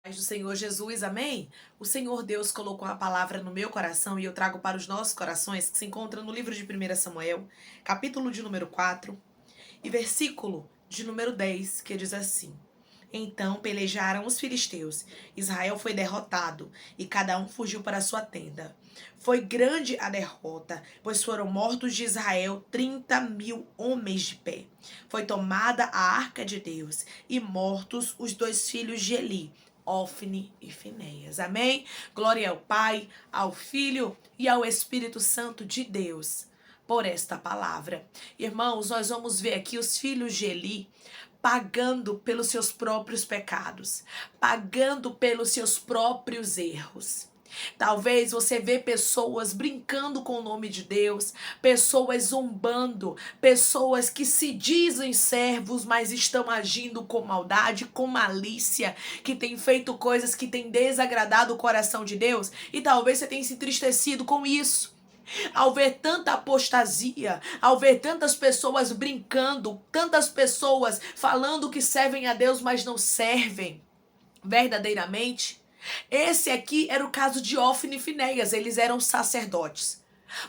Paz do Senhor Jesus, amém? O Senhor Deus colocou a palavra no meu coração e eu trago para os nossos corações, que se encontra no livro de 1 Samuel, capítulo de número 4 e versículo de número 10, que diz assim: Então pelejaram os filisteus, Israel foi derrotado e cada um fugiu para sua tenda. Foi grande a derrota, pois foram mortos de Israel 30.000 homens de pé. Foi tomada a arca de Deus e mortos os 2 filhos de Eli, Ofni e Finéias. Amém? Glória ao Pai, ao Filho e ao Espírito Santo de Deus por esta palavra. Irmãos, nós vamos ver aqui os filhos de Eli pagando pelos seus próprios pecados, pagando pelos seus próprios erros. Talvez você vê pessoas brincando com o nome de Deus, pessoas zombando, pessoas que se dizem servos, mas estão agindo com maldade, com malícia, que têm feito coisas que têm desagradado o coração de Deus, e talvez você tenha se entristecido com isso. Ao ver tanta apostasia, ao ver tantas pessoas brincando, tantas pessoas falando que servem a Deus, mas não servem verdadeiramente. Esse aqui era o caso de Ofni e Finéias, eles eram sacerdotes.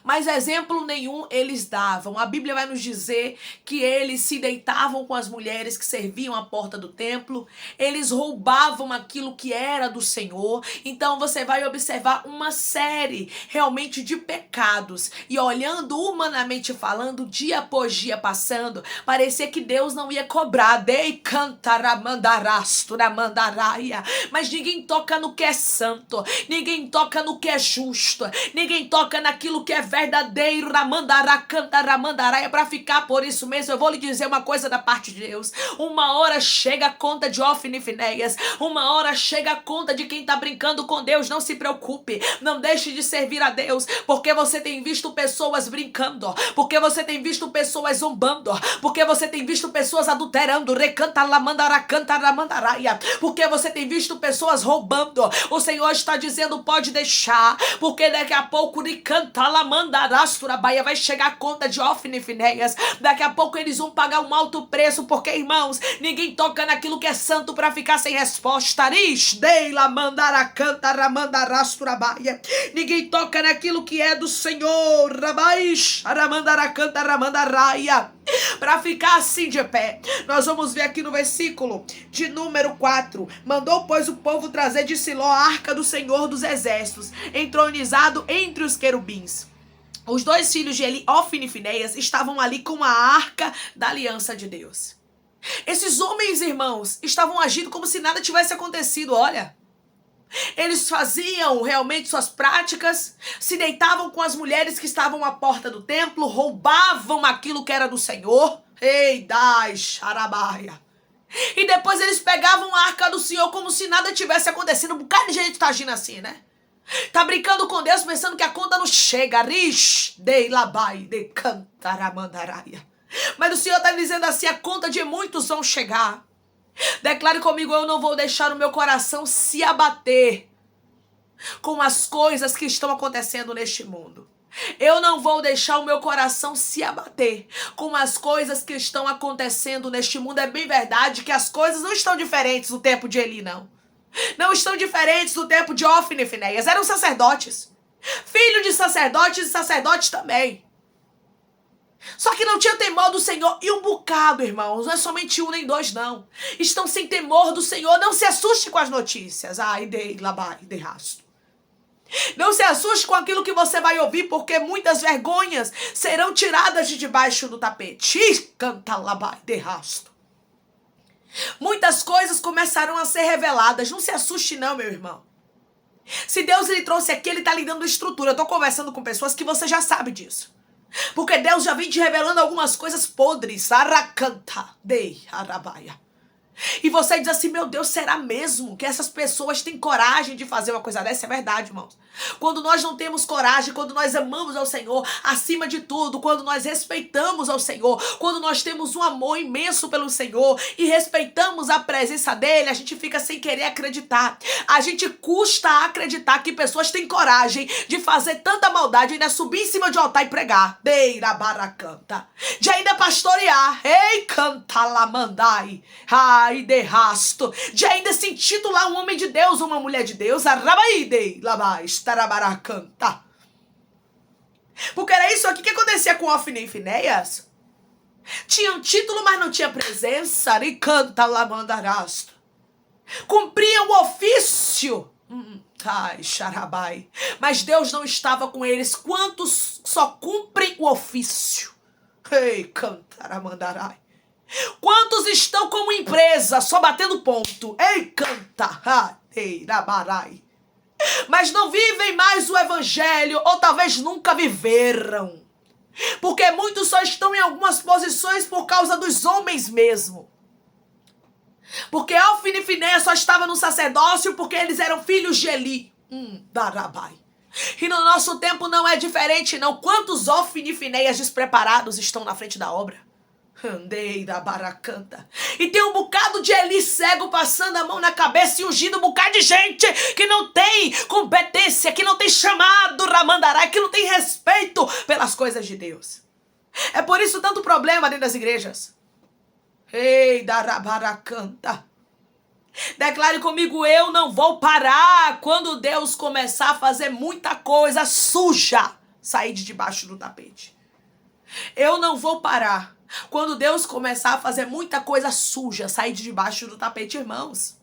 Mas exemplo nenhum eles davam. A Bíblia vai nos dizer que eles se deitavam com as mulheres que serviam à porta do templo. Eles roubavam aquilo que era do Senhor. Então você vai observar uma série realmente de pecados. E olhando humanamente falando, dia após dia passando, parecia que Deus não ia cobrar. Mas ninguém toca no que é santo. Ninguém toca no que é justo. Ninguém toca naquilo que é verdadeiro, é para ficar. Por isso mesmo eu vou lhe dizer uma coisa da parte de Deus: uma hora chega a conta de Ofni e Finéias, uma hora chega a conta de quem está brincando com Deus. Não se preocupe, não deixe de servir a Deus, porque você tem visto pessoas brincando, porque você tem visto pessoas zombando, porque você tem visto pessoas adulterando, porque você tem visto pessoas roubando. O Senhor está dizendo: pode deixar, porque daqui a pouco vai chegar a conta de Ofni e Finéias. Daqui a pouco eles vão pagar um alto preço, porque, irmãos, ninguém toca naquilo que é santo para ficar sem resposta. Ninguém toca naquilo que é do Senhor para ficar assim de pé. Nós vamos ver aqui no versículo de número 4. Mandou, pois, o povo trazer de Siló a arca do Senhor dos exércitos, entronizado entre os querubins. Os 2 filhos de Eli, Ofni e Finéias, estavam ali com a arca da aliança de Deus. Esses homens, irmãos, estavam agindo como se nada tivesse acontecido. Olha, eles faziam realmente suas práticas, se deitavam com as mulheres que estavam à porta do templo, roubavam aquilo que era do Senhor. E depois eles pegavam a arca do Senhor como se nada tivesse acontecido. Um bocado de gente está agindo assim, né? Tá brincando com Deus pensando que a conta não chega. Mas o Senhor está dizendo assim: a conta de muitos vão chegar. Declare comigo: eu não vou deixar o meu coração se abater com as coisas que estão acontecendo neste mundo. Eu não vou deixar o meu coração se abater com as coisas que estão acontecendo neste mundo. É bem verdade que as coisas não estão diferentes no tempo de Eli, não. Não estão diferentes do tempo de Ofni e Finéias. Eram sacerdotes, filho de sacerdotes e sacerdotes também. Só que não tinha temor do Senhor. E um bocado, irmãos, não é somente um nem dois, não. Estão sem temor do Senhor. Não se assuste com as notícias. Não se assuste com aquilo que você vai ouvir, porque muitas vergonhas serão tiradas de debaixo do tapete. Muitas coisas começarão a ser reveladas. Não se assuste não, meu irmão. Se Deus lhe trouxe aqui, Ele está lhe dando estrutura. Eu estou conversando com pessoas que você já sabe disso. Porque Deus já vem te revelando algumas coisas podres. E você diz assim: meu Deus, será mesmo que essas pessoas têm coragem de fazer uma coisa dessa? É verdade, irmãos. Quando nós não temos coragem, quando nós amamos ao Senhor acima de tudo, quando nós respeitamos ao Senhor, quando nós temos um amor imenso pelo Senhor e respeitamos a presença dEle, a gente fica sem querer acreditar. A gente custa a acreditar que pessoas têm coragem de fazer tanta maldade, ainda subir em cima de um altar e pregar. De ainda pastorear. Ei, canta lamandai. Ai, de rasto, de ainda se intitular um homem de Deus, uma mulher de Deus, arrabaide, labai, estarabaracanta. Porque era isso aqui que acontecia com Ofni e Finéias. Tinham título, mas não tinha presença, e canta lamandarasto. Cumpriam o ofício. Ai, xarabai. Mas Deus não estava com eles. Quantos só cumprem o ofício? Ei, cantaramandarai. Quantos estão como empresa, só batendo ponto? Ei, canta, ei, rabarai. Mas não vivem mais o evangelho, ou talvez nunca viveram. Porque muitos só estão em algumas posições por causa dos homens mesmo. Porque Ofni e Finéias só estavam no sacerdócio porque eles eram filhos de Eli. Darabai. E no nosso tempo não é diferente, não. Quantos Ofni e Finéias despreparados estão na frente da obra? Andei da baracanta. E tem um bocado de Eli cego passando a mão na cabeça e ungindo um bocado de gente que não tem competência, que não tem chamado Ramandarai, que não tem respeito pelas coisas de Deus. É por isso tanto problema dentro das igrejas. Ei, da baracanta. Declare comigo, eu não vou parar quando Deus começar a fazer muita coisa suja sair de debaixo do tapete. Eu não vou parar quando Deus começar a fazer muita coisa suja sair de debaixo do tapete, irmãos.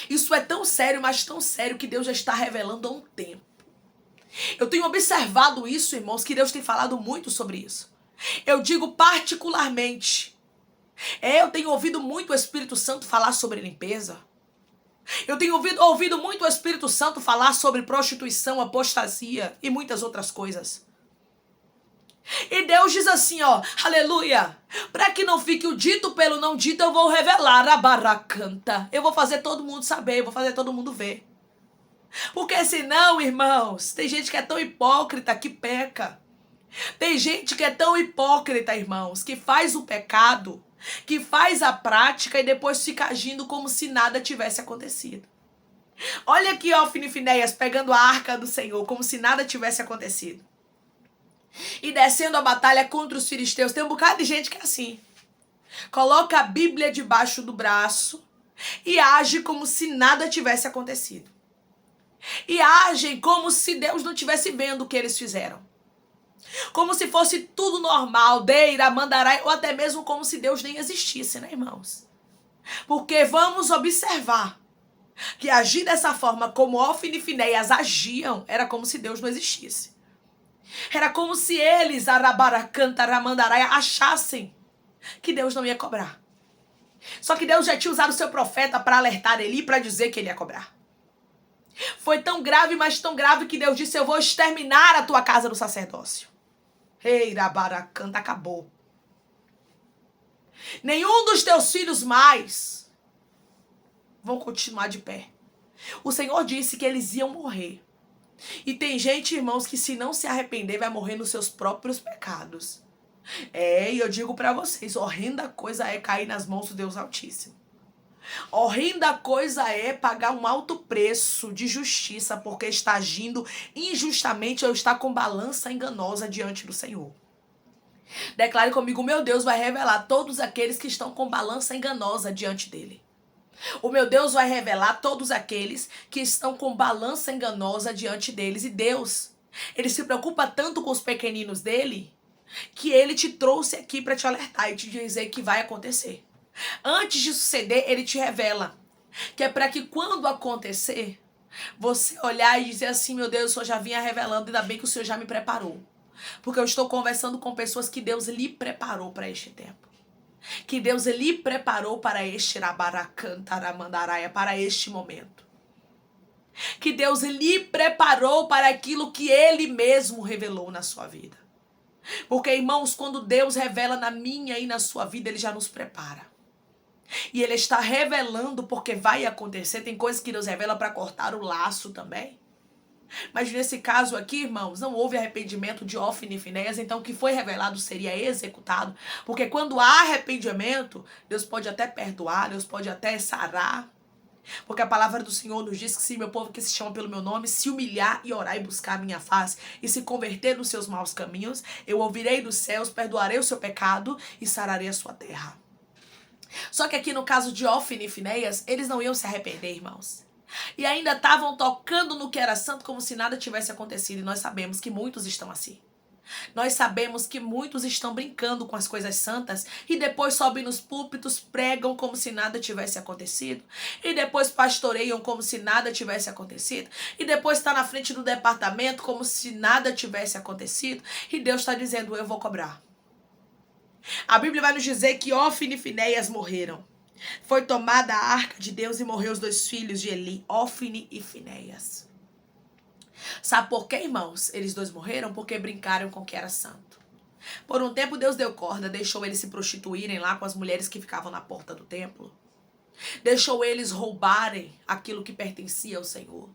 Isso é tão sério, mas tão sério que Deus já está revelando há um tempo. Eu tenho observado isso, irmãos, que Deus tem falado muito sobre isso. Eu digo particularmente. Eu tenho ouvido muito o Espírito Santo falar sobre limpeza. Eu tenho ouvido muito o Espírito Santo falar sobre prostituição, apostasia e muitas outras coisas. E Deus diz assim, ó, aleluia, para que não fique o dito pelo não dito, eu vou revelar a baracanta. Eu vou fazer todo mundo saber, eu vou fazer todo mundo ver. Porque senão, irmãos, tem gente que é tão hipócrita que peca. Tem gente que é tão hipócrita, irmãos, que faz o pecado, que faz a prática e depois fica agindo como se nada tivesse acontecido. Olha aqui, Ofni e Finéias pegando a arca do Senhor, como se nada tivesse acontecido. E descendo a batalha contra os filisteus. Tem um bocado de gente que é assim. Coloca a Bíblia debaixo do braço e age como se nada tivesse acontecido. E agem como se Deus não estivesse vendo o que eles fizeram. Como se fosse tudo normal, deira, mandarai, ou até mesmo como se Deus nem existisse, né, irmãos? Porque vamos observar que agir dessa forma como Ofni e Finéias agiam, era como se Deus não existisse. Era como se eles, Arabaracanta, Ramandarai, achassem que Deus não ia cobrar. Só que Deus já tinha usado o seu profeta para alertar Eli, para dizer que ele ia cobrar. Foi tão grave, mas tão grave que Deus disse, eu vou exterminar a tua casa do sacerdócio. Ei, Rabaracanta, acabou. Nenhum dos teus filhos mais vão continuar de pé. O Senhor disse que eles iam morrer. E tem gente, irmãos, que se não se arrepender vai morrer nos seus próprios pecados. E eu digo para vocês, horrenda coisa é cair nas mãos do Deus Altíssimo. Horrenda coisa é pagar um alto preço de justiça porque está agindo injustamente ou está com balança enganosa diante do Senhor. Declare comigo, meu Deus vai revelar todos aqueles que estão com balança enganosa diante dele. O meu Deus vai revelar todos aqueles que estão com balança enganosa diante deles. E Deus, ele se preocupa tanto com os pequeninos dele, que ele te trouxe aqui para te alertar e te dizer que vai acontecer. Antes de suceder, ele te revela. Que é para que quando acontecer, você olhar e dizer assim, meu Deus, o Senhor já vinha revelando, ainda bem que o Senhor já me preparou. Porque eu estou conversando com pessoas que Deus lhe preparou para este tempo. Que Deus lhe preparou para este Rabaracantaramandarai, para este momento. Que Deus lhe preparou para aquilo que Ele mesmo revelou na sua vida. Porque, irmãos, quando Deus revela na minha e na sua vida, Ele já nos prepara. E Ele está revelando porque vai acontecer. Tem coisas que Deus revela para cortar o laço também. Mas nesse caso aqui, irmãos, não houve arrependimento de Ofni e Finéias, então o que foi revelado seria executado. Porque quando há arrependimento, Deus pode até perdoar, Deus pode até sarar. Porque a palavra do Senhor nos diz que se meu povo que se chama pelo meu nome se humilhar e orar e buscar a minha face e se converter dos seus maus caminhos, eu ouvirei dos céus, perdoarei o seu pecado e sararei a sua terra. Só que aqui no caso de Ófine e Finéias, eles não iam se arrepender, irmãos. E ainda estavam tocando no que era santo como se nada tivesse acontecido. E nós sabemos que muitos estão assim. Nós sabemos que muitos estão brincando com as coisas santas e depois sobem nos púlpitos, pregam como se nada tivesse acontecido. E depois pastoreiam como se nada tivesse acontecido. E depois está na frente do departamento como se nada tivesse acontecido. E Deus está dizendo, eu vou cobrar. A Bíblia vai nos dizer que Ófine e Finéias morreram. Foi tomada a arca de Deus e morreu os 2 filhos de Eli, Ófine e Finéias. Sabe por quê, irmãos? Eles 2 morreram porque brincaram com o que era santo. Por um tempo Deus deu corda, deixou eles se prostituírem lá com as mulheres que ficavam na porta do templo. Deixou eles roubarem aquilo que pertencia ao Senhor.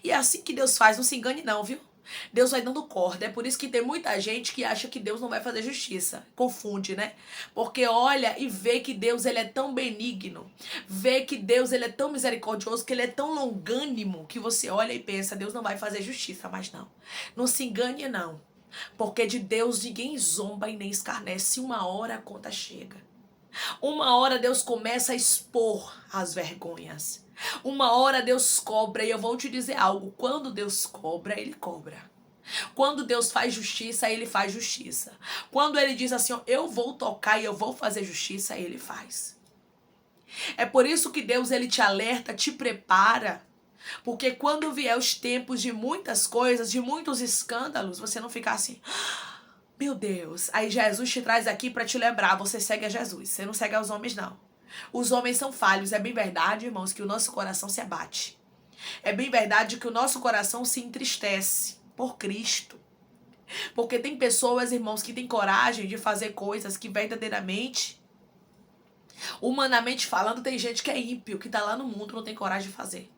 E é assim que Deus faz, não se engane não, viu? Deus vai dando corda. É por isso que tem muita gente que acha que Deus não vai fazer justiça. Confunde, né? Porque olha e vê que Deus ele é tão benigno. Vê que Deus ele é tão misericordioso, que ele é tão longânimo, que você olha e pensa, Deus não vai fazer justiça. Mas não. Não se engane não. Porque de Deus ninguém zomba e nem escarnece. Uma hora a conta chega. Uma hora Deus começa a expor as vergonhas. Uma hora Deus cobra, e eu vou te dizer algo, quando Deus cobra, Ele cobra. Quando Deus faz justiça, Ele faz justiça. Quando Ele diz assim, ó, eu vou tocar e eu vou fazer justiça, Ele faz. É por isso que Deus ele te alerta, te prepara. Porque quando vier os tempos de muitas coisas, de muitos escândalos, você não ficar assim, meu Deus. Aí Jesus te traz aqui para te lembrar, você segue a Jesus, você não segue aos homens não. Os homens são falhos, é bem verdade, irmãos, que o nosso coração se abate. É bem verdade que o nosso coração se entristece por Cristo. Porque tem pessoas, irmãos, que têm coragem de fazer coisas que verdadeiramente, humanamente falando, tem gente que é ímpio, que tá lá no mundo, não tem coragem de fazer.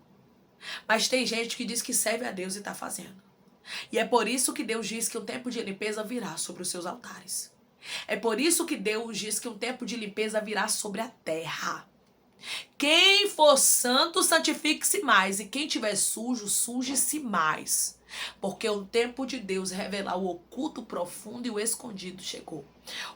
Mas tem gente que diz que serve a Deus e tá fazendo. E é por isso que Deus diz que um tempo de limpeza virá sobre os seus altares. É por isso que Deus diz que um tempo de limpeza virá sobre a terra. Quem for santo, santifique-se mais. E quem tiver sujo, suje-se mais. Porque o tempo de Deus revelar o oculto, profundo e o escondido chegou.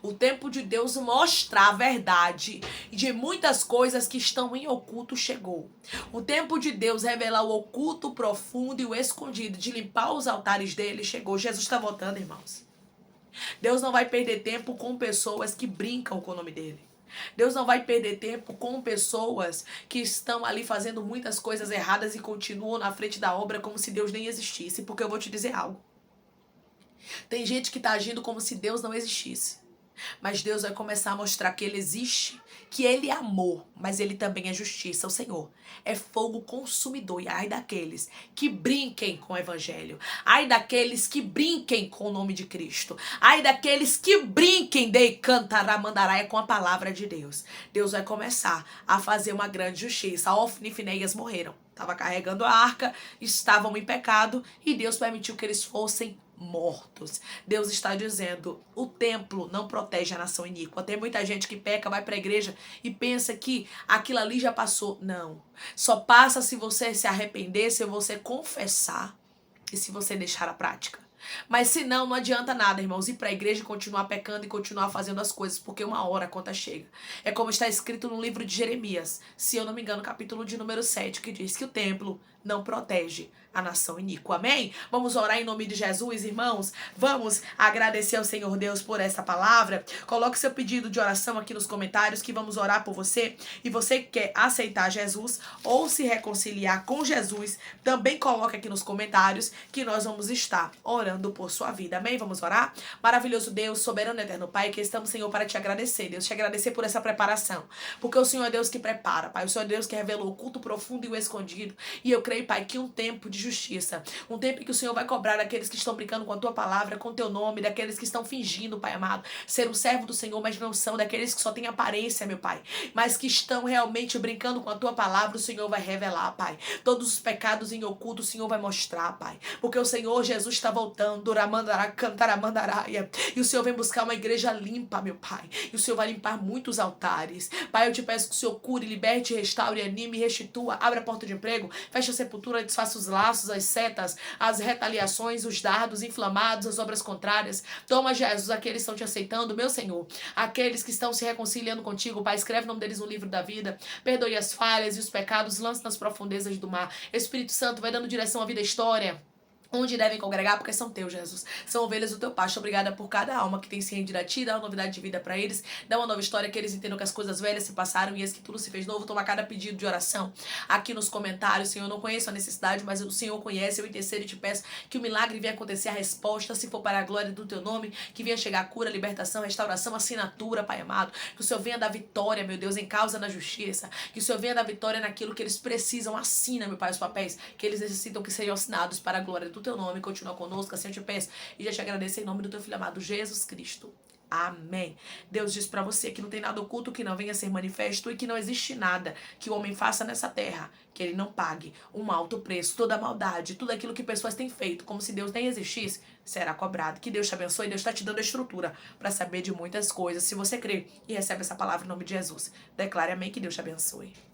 O tempo de Deus mostrar a verdade de muitas coisas que estão em oculto chegou. O tempo de Deus revelar o oculto, profundo e o escondido, de limpar os altares dele, chegou. Jesus está voltando, irmãos. Deus não vai perder tempo com pessoas que brincam com o nome dele. Deus não vai perder tempo com pessoas que estão ali fazendo muitas coisas erradas e continuam na frente da obra como se Deus nem existisse. Porque eu vou te dizer algo. Tem gente que está agindo como se Deus não existisse. Mas Deus vai começar a mostrar que Ele existe, que Ele é amor, mas Ele também é justiça. O Senhor é fogo consumidor. E ai daqueles que brinquem com o Evangelho. Ai daqueles que brinquem com o nome de Cristo. Ai daqueles que brinquem de cantaramandaraia com a palavra de Deus. Deus vai começar a fazer uma grande justiça. Ófine e Finéias morreram. Estava carregando a arca, estavam em pecado e Deus permitiu que eles fossem mortos. Deus está dizendo, o templo não protege a nação iníqua. Tem muita gente que peca, vai para a igreja e pensa que aquilo ali já passou. Não. Só passa se você se arrepender, se você confessar e se você deixar a prática. Mas se não, não adianta nada, irmãos, ir para a igreja e continuar pecando e continuar fazendo as coisas, porque uma hora a conta chega. É como está escrito no livro de Jeremias, se eu não me engano, capítulo de número 7, que diz que o templo não protege a nação iníqua. Amém? Vamos orar em nome de Jesus, irmãos. Vamos agradecer ao Senhor Deus por essa palavra. Coloque seu pedido de oração aqui nos comentários que vamos orar por você. E você que quer aceitar Jesus ou se reconciliar com Jesus, também coloque aqui nos comentários que nós vamos estar orando por sua vida. Amém? Vamos orar? Maravilhoso Deus, soberano eterno Pai, que estamos, Senhor, para te agradecer. Deus, te agradecer por essa preparação. Porque o Senhor é Deus que prepara, Pai. O Senhor é Deus que revelou o culto profundo e o escondido. E eu creio, Pai, que um tempo de justiça, um tempo em que o Senhor vai cobrar daqueles que estão brincando com a tua palavra, com o teu nome, daqueles que estão fingindo, Pai amado, ser um servo do Senhor, mas não são, daqueles que só têm aparência, meu Pai, mas que estão realmente brincando com a tua palavra, o Senhor vai revelar, Pai. Todos os pecados em oculto, o Senhor vai mostrar, Pai, porque o Senhor Jesus está voltando, ramandará, cantaramandaraia, e o Senhor vem buscar uma igreja limpa, meu Pai, e o Senhor vai limpar muitos altares. Pai, eu te peço que o Senhor cure, liberte, restaure, anime, restitua, abra a porta de emprego, feche sepultura, desfaça os laços, as setas, as retaliações, os dardos inflamados, as obras contrárias. Toma, Jesus, aqueles que estão te aceitando, meu Senhor, aqueles que estão se reconciliando contigo, Pai, escreve o nome deles no livro da vida, perdoe as falhas e os pecados, lance nas profundezas do mar. Espírito Santo, vai dando direção à vida e história, onde devem congregar, porque são teus, Jesus. São ovelhas do teu pasto. Obrigada por cada alma que tem se rendido a ti. Dá uma novidade de vida para eles. Dá uma nova história, que eles entendam que as coisas velhas se passaram e eis que tudo se fez novo. Toma cada pedido de oração aqui nos comentários. Senhor, eu não conheço a necessidade, mas o Senhor conhece. Eu intercedo e te peço que o milagre venha acontecer, a resposta, se for para a glória do teu nome, que venha chegar a cura, libertação, restauração, assinatura, Pai amado. Que o Senhor venha dar vitória, meu Deus, em causa na justiça. Que o Senhor venha dar vitória naquilo que eles precisam. Assina, meu Pai, os papéis que eles necessitam que sejam assinados para a glória do teu nome. Continua conosco, assim eu te peço e já te agradeço em nome do teu filho amado Jesus Cristo. Amém. Deus diz para você que não tem nada oculto que não venha a ser manifesto e que não existe nada que o homem faça nessa terra que ele não pague um alto preço. Toda a maldade, tudo aquilo que pessoas têm feito, como se Deus nem existisse, será cobrado. Que Deus te abençoe. Deus está te dando a estrutura para saber de muitas coisas. Se você crê e recebe essa palavra em nome de Jesus, declare amém. Que Deus te abençoe.